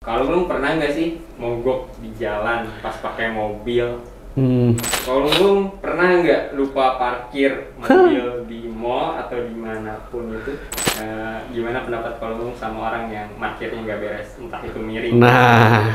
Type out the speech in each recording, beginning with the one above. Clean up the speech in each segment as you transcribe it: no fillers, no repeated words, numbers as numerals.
Kalau lu pernah nggak sih mogok di jalan pas pakai mobil? Kalau lu pernah nggak lupa parkir mobil di mall atau dimanapun itu? Gimana pendapat kalau lu sama orang yang parkirnya nggak beres, entah itu miring? Nah,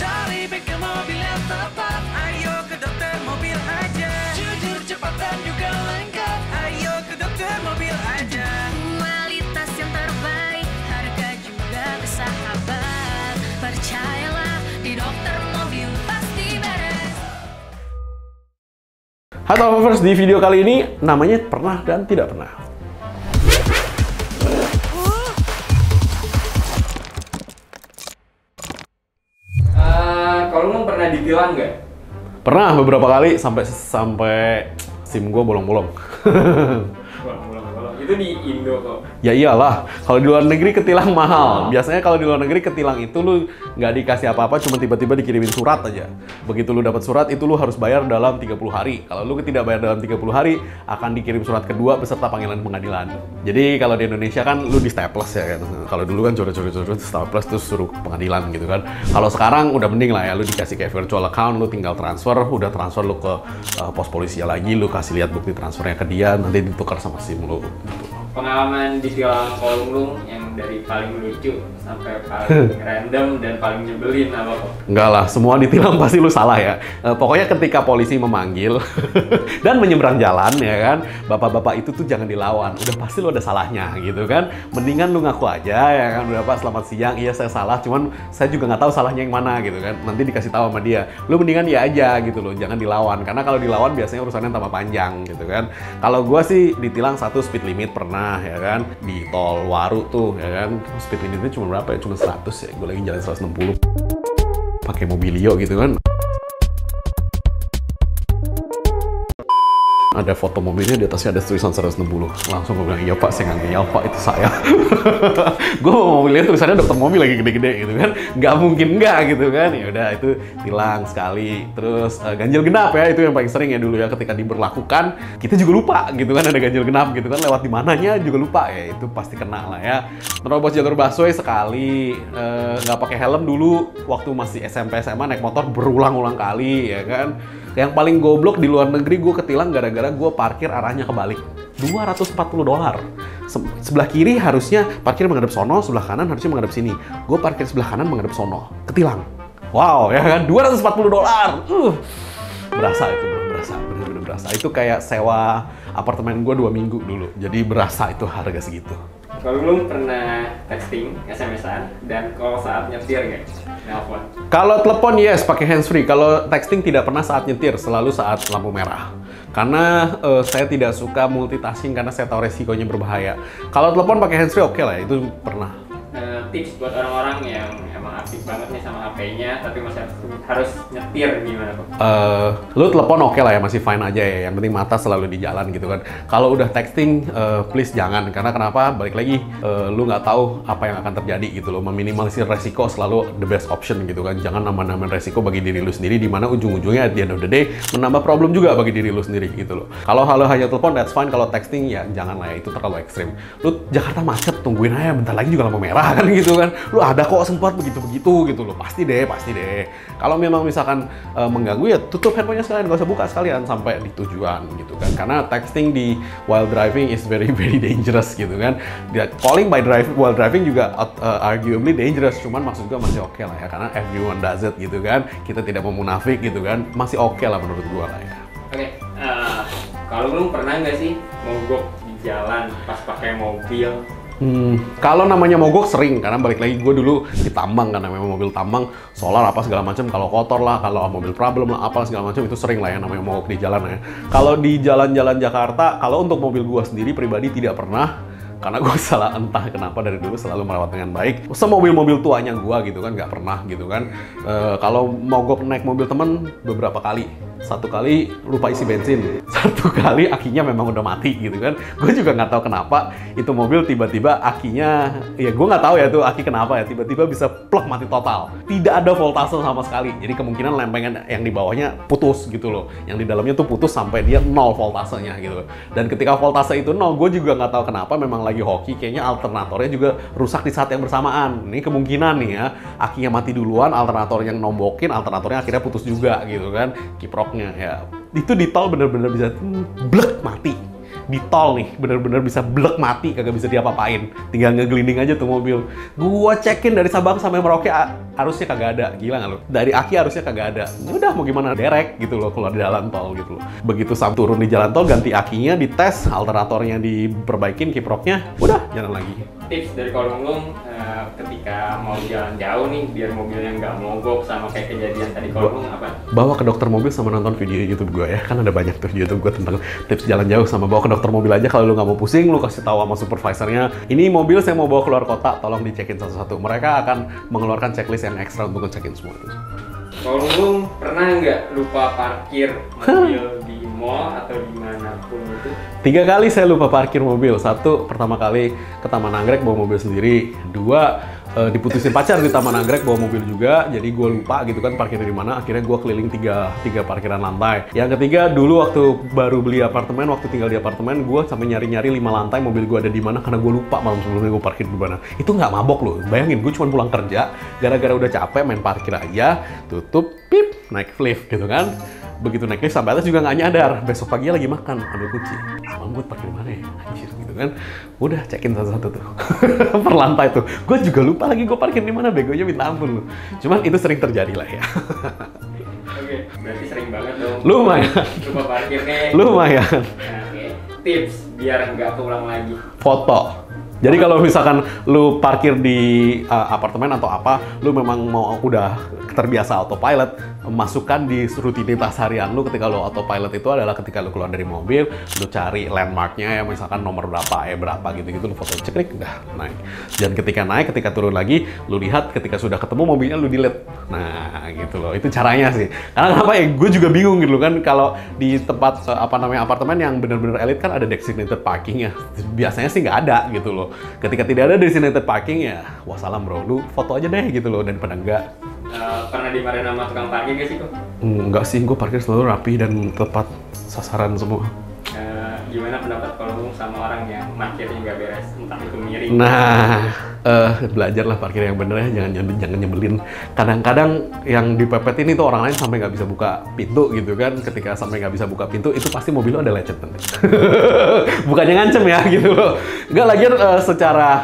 Cari bengkel mobil yang tepat. Ayo ke dokter mobil aja. Jujur, cepat dan juga lengkap. Ayo ke dokter mobil aja. Kualitas yang terbaik, harga juga bersahabat. Percayalah, di dokter mobil pasti beres. halo lovers, di video kali ini namanya pernah dan tidak pernah. Kalau lu pernah ditilang nggak? Pernah beberapa kali sampai SIM gue bolong-bolong. Itu di Indo kok. Ya iyalah, kalau di luar negeri ketilang mahal. Biasanya kalau di luar negeri ketilang itu lu nggak dikasih apa-apa, cuma tiba-tiba dikirimin surat aja. Begitu lu dapat surat itu lu harus bayar dalam 30 hari. Kalau lu tidak bayar dalam 30 hari, akan dikirim surat kedua beserta panggilan pengadilan. Jadi kalau di Indonesia kan lu di staples ya kan. Kalau dulu kan coret-coret staples terus suruh pengadilan gitu kan. Kalau sekarang udah mending lah ya, lu dikasih kayak virtual account, lu tinggal transfer, udah transfer lu ke pos polisi lagi, lu kasih lihat bukti transfernya ke dia, nanti ditukar sama SIM lu. Pengalaman ditilang Kolunglung yang dari paling lucu sampai paling random dan paling nyebelin apa kok? Enggak lah, semua ditilang pasti lu salah ya. Pokoknya ketika polisi memanggil dan menyeberang jalan ya kan, bapak-bapak itu tuh jangan dilawan. Udah pasti lu ada salahnya gitu kan. Mendingan lu ngaku aja ya kan, udah Pak selamat siang, iya saya salah, cuman saya juga nggak tahu salahnya yang mana gitu kan. Nanti dikasih tahu sama dia. Lu mendingan ya aja gitu loh, jangan dilawan. Karena kalau dilawan biasanya urusannya tambah panjang gitu kan. Kalau gua sih ditilang 1 speed limit pernah ya kan, di tol Waru tuh ya kan, speed limitnya cuma berapa ya, cuma 100 ya, gue lagi jalan 160 pakai Mobilio gitu kan. Ada foto mobilnya, di atasnya ada tulisan 160. Langsung gue bilang, iya Pak, saya nggak ngeyel Pak, itu saya. Gue mau mobilnya tulisannya dokter mobil lagi gede-gede gitu kan. Nggak mungkin nggak gitu kan. Ya udah itu tilang sekali. Terus ganjil genap ya, itu yang paling sering ya dulu ya, ketika diberlakukan. Kita juga lupa gitu kan, ada ganjil genap gitu kan. Lewat di mananya juga lupa ya, itu pasti kena lah ya. Terobos jalur busway sekali. Nggak pakai helm dulu, waktu masih SMP SMA naik motor berulang-ulang kali ya kan. Yang paling goblok di luar negeri gue ketilang gara-gara gue parkir arahnya kebalik. $240. Sebelah kiri harusnya parkir menghadap sono, sebelah kanan harusnya menghadap sini. Gue parkir sebelah kanan menghadap sono. Ketilang. Wow, ya kan? $240. Berasa itu, bro. Berasa. Bener-bener berasa. Itu kayak sewa apartemen gue 2 minggu dulu. Jadi berasa itu harga segitu. Kalau lu pernah texting, SMS-an, dan kalau saat nyetir nggak? Nelfon? Kalau telepon yes, pakai handsfree. Kalau texting tidak pernah saat nyetir, selalu saat lampu merah. Karena saya tidak suka multitasking karena saya tahu resikonya berbahaya. Kalau telepon pakai handsfree oke lah, itu pernah. Tips buat orang-orang yang emang aktif banget nih sama HP-nya, tapi masih harus nyetir gimana kok? Lu telepon oke lah ya, masih fine aja ya. Yang penting mata selalu di jalan gitu kan. Kalau udah texting, please jangan. Karena kenapa? Balik lagi, lu nggak tahu apa yang akan terjadi gitu loh. Meminimalisir resiko selalu the best option gitu kan. Jangan nambah-nambahin resiko bagi diri lu sendiri, di mana ujung-ujungnya at the end of the day menambah problem juga bagi diri lu sendiri gitu loh. Kalau hanya telepon, that's fine. Kalau texting ya jangan lah ya, itu terlalu ekstrim. Lu Jakarta macet, tungguin aja, bentar lagi juga lampu merah kan gitu kan. Lu ada kok sempat begitu-begitu gitu loh. Pasti deh. Kalau memang misalkan mengganggu ya tutup handphonenya sekalian, gak usah buka sekalian sampai di tujuan gitu kan. Karena texting di while driving is very dangerous gitu kan. Calling while driving juga arguably dangerous, cuman maksud gue masih oke lah ya, karena everyone does it gitu kan. Kita tidak mau munafik gitu kan. Masih oke lah menurut gue lah ya. Oke, kalau lu pernah nggak sih mogok di jalan pas pakai mobil? Kalau namanya mogok sering, karena balik lagi gue dulu di tambang kan, namanya mobil tambang, solar apa segala macam, kalau kotor lah, kalau mobil problem lah, apa segala macam, itu sering lah ya namanya mogok di jalan ya. Kalau di jalan-jalan Jakarta, kalau untuk mobil gue sendiri pribadi tidak pernah, karena gue salah entah kenapa dari dulu selalu merawat dengan baik. Mobil-mobil tuanya gue gitu kan, nggak pernah gitu kan. Kalau mogok naik mobil temen beberapa kali. satu kali lupa isi bensin, satu kali akinya memang udah mati gitu kan. Gue juga nggak tahu kenapa itu mobil tiba-tiba akinya, ya gue nggak tahu ya tuh aki kenapa ya, tiba-tiba bisa plek mati total. Tidak ada voltase sama sekali, jadi kemungkinan lempengan yang di bawahnya putus gitu loh. Yang di dalamnya tuh putus sampai dia 0 voltasenya gitu. Dan ketika voltase itu 0, gue juga nggak tahu kenapa, memang lagi hoki, kayaknya alternatornya juga rusak di saat yang bersamaan. Ini kemungkinan nih ya, akinya mati duluan, alternator yang nombokin, alternatornya akhirnya putus juga gitu kan, kiproknya ya. Itu di tol bener-bener bisa blek mati. Di tol nih bener-bener bisa blek mati, kagak bisa diapa-apain, tinggal ngegelinding aja tuh mobil. Gua cekin dari Sabang sampai Merauke arusnya kagak ada, gila nggak lo? Dari aki arusnya kagak ada. Udah mau gimana, derek gitu loh keluar di jalan tol gitu loh. Begitu sampai turun di jalan tol, ganti akinya, dites, alternatornya diperbaikin, kiproknya, udah jalan lagi. Tips dari Kolunglung ketika mau jalan jauh nih biar mobilnya nggak mogok sama kayak kejadian tadi Kolunglung apa? Bawa ke dokter mobil sama nonton video YouTube gue ya, kan ada banyak tuh di YouTube gue tentang tips jalan jauh. Sama bawa ke dokter mobil aja kalau lu nggak mau pusing, lu kasih tahu sama supervisornya, ini mobil saya mau bawa keluar kota, tolong dicekin satu-satu. Mereka akan mengeluarkan checklist yang ekstra untuk ngecekin semua itu. Kolunglung pernah nggak lupa parkir mobil di mall atau dimanapun itu? 3 kali saya lupa parkir mobil. 1, pertama kali ke Taman Anggrek bawa mobil sendiri. 2, diputusin pacar di Taman Anggrek bawa mobil juga. Jadi gue lupa gitu kan parkirnya di mana. Akhirnya gue keliling 3 parkiran lantai. Yang ketiga, dulu waktu baru beli apartemen, waktu tinggal di apartemen, gue sampai nyari-nyari 5 lantai mobil gue ada di mana karena gue lupa malam sebelumnya gue parkir di mana. Itu nggak mabok loh. Bayangin, gue cuma pulang kerja, gara-gara udah capek main parkir aja, tutup, pip, naik lift gitu kan. Begitu naik lift sampai atas juga nggak nyadar. Besok paginya lagi makan, ambil kunci. Emang gue parkir di mana ya? Anjir gitu kan. Udah cekin satu-satu tuh. Per lantai tuh. Gue juga lupa lagi gue parkir di mana, begonya minta ampun lu. Cuman itu sering terjadi lah ya. Oke, berarti sering banget dong. Lumayan. Lupa parkirnya. Lumayan. Nah, oke. Tips biar nggak keulang lagi. Foto. Jadi kalau misalkan lu parkir di apartemen atau apa, lu memang mau udah terbiasa autopilot, masukkan di rutinitas harian lu ketika lu autopilot itu adalah ketika lu keluar dari mobil, lu cari landmarknya ya, misalkan nomor berapa, berapa gitu-gitu, lu foto ceklik, udah naik. Dan ketika naik, ketika turun lagi, lu lihat ketika sudah ketemu mobilnya lu delete. Nah gitu loh, itu caranya sih. Karena kenapa ya, gue juga bingung gitu kan, kalau di tempat apartemen yang bener-bener elit kan ada designated parking ya. Biasanya sih nggak ada gitu loh. Ketika tidak ada designated parking ya, wassalam bro, lu foto aja deh gitu loh, daripada enggak. Pernah dimarahin sama tukang parkir gak sih kok? Enggak sih, gue parkir selalu rapi dan tepat sasaran semua. Gimana pendapat kalau sama orang yang parkirnya nggak beres, entah itu miring? Nah, belajarlah parkir yang bener ya, jangan nyebelin. Kadang-kadang yang dipepetin itu orang lain sampai nggak bisa buka pintu gitu kan. Ketika sampai nggak bisa buka pintu, itu pasti mobil lo ada lecet nanti. Bukannya ngancem ya gitu loh. Nggak, lagian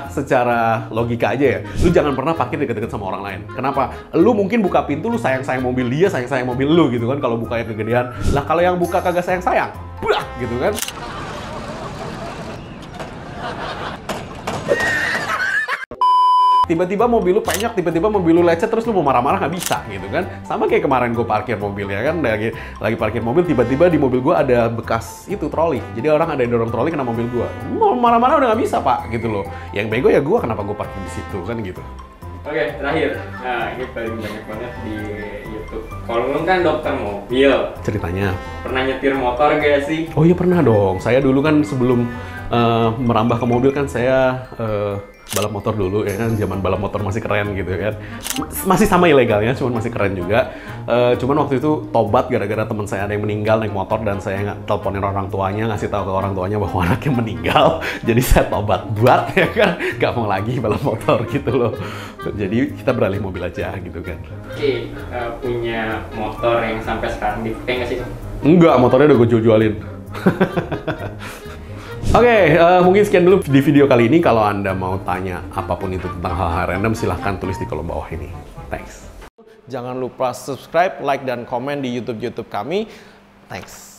secara logika aja ya. Lu jangan pernah parkir deket-deket sama orang lain. Kenapa? Lu mungkin buka pintu, lu sayang-sayang mobil dia, sayang-sayang mobil lu gitu kan. Kalau bukanya kegedean. Lah kalau yang buka kagak sayang-sayang, buah gitu kan. Tiba-tiba mobil lu penyok, tiba-tiba mobil lu lecet, terus lu mau marah-marah nggak bisa gitu kan. Sama kayak kemarin gue parkir mobil ya kan, lagi parkir mobil, tiba-tiba di mobil gue ada bekas itu troli. Jadi orang ada yang dorong troli kena mobil gue. Mau marah-marah udah nggak bisa pak gitu loh. Yang bego ya gue, kenapa gue parkir di situ kan gitu. Oke, terakhir. Nah, ini paling banyak banget di YouTube. Kalau lu kan dokter mobil. Ceritanya. Pernah nyetir motor gak sih? Oh iya pernah dong. Saya dulu kan sebelum merambah ke mobil kan saya balap motor dulu ya kan, zaman balap motor masih keren gitu kan, masih sama ilegalnya, cuman masih keren juga. Cuman waktu itu tobat gara-gara teman saya ada yang meninggal naik motor dan saya nggak teleponin orang tuanya, ngasih tahu ke orang tuanya bahwa anaknya meninggal. Jadi saya tobat buat ya kan, nggak mau lagi balap motor gitu loh. Jadi kita beralih mobil aja gitu kan. Oke, punya motor yang sampai sekarang dipakai nggak sih? Enggak, motornya udah gue jual-jualin. Oke, mungkin sekian dulu di video kali ini. Kalau Anda mau tanya apapun itu tentang hal-hal random, silahkan tulis di kolom bawah ini. Thanks. Jangan lupa subscribe, like, dan komen di YouTube kami. Thanks.